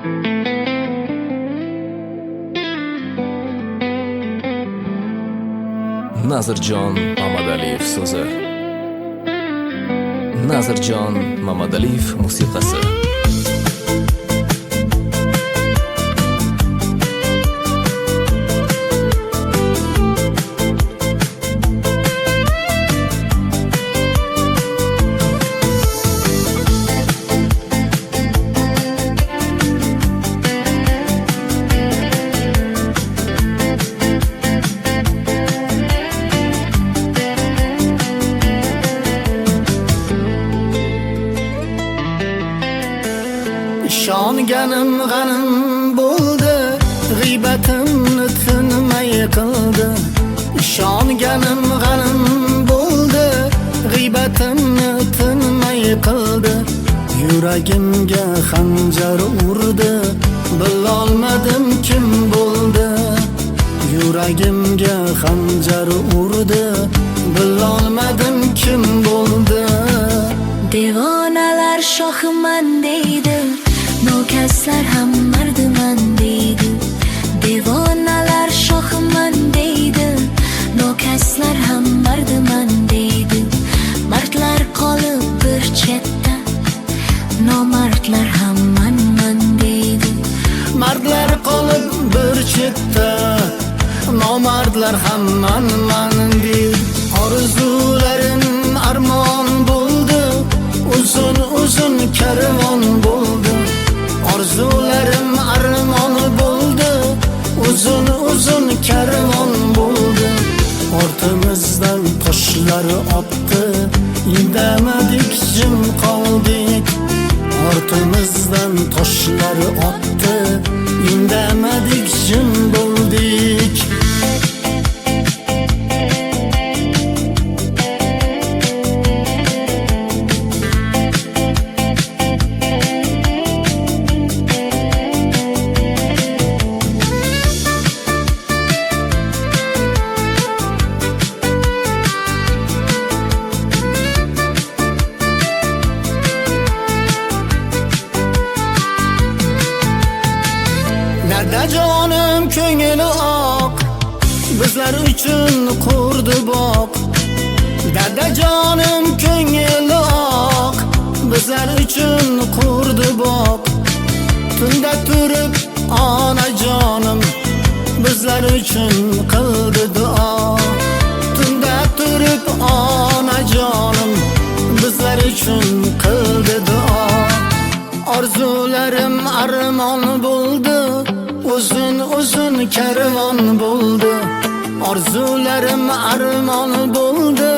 Nazirjon Mamadaliyev so'zi. Nazirjon Mamadaliyev musiqasi. Ishonganim g'anim bo'ldi, g'iybatimni tinmay qildi. Ishonganim g'anim bo'ldi, g'iybatimni tinmay qildi. Yuragimga xanjar urdi, bilolmadim kim bo'ldi. Yuragimga xanjar urdi, bilolmadim kim bo'ldi. Devonalar shohiman deydi, nokaslar ham mardiman deydi. Devonalar shohiman deydi, nokaslar ham mardiman deydi. Mardlar qolib bir chetda, nomardlar ham manman deydi. Mardlar qolib bir chetda, nomardlar ham manman deydi. Orzularim armon bo'ldi, uzun uzun karvon bo'ldi. Orzularim armon bo'ldi, uzun uzun karvon bo'ldi. Ortimizdan toshlar otdi, indamadik jim qoldik. Ortimizdan toshlar otdi, indamadik jim bo'ldik. Dadajonim ko'ngli oq, bizlar uchun qurdi boq. Dadajonim ko'ngli oq, bizlar uchun qurdi boq. Tunda turib onajonim bizlar uchun qildi duo. Tunda turib onajonim bizlar uchun qildi duo. Orzularim armon bo'ldi, uzun uzun karvon bo'ldi. Orzularim armon bo'ldi,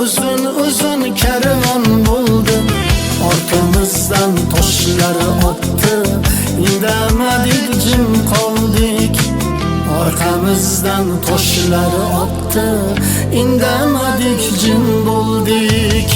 uzun uzun karvon bo'ldi. Ortimizdan toshlar otdi, indamadik jim qoldik. Orqamizdan toshlar otdi, indamadik jim bo'ldik.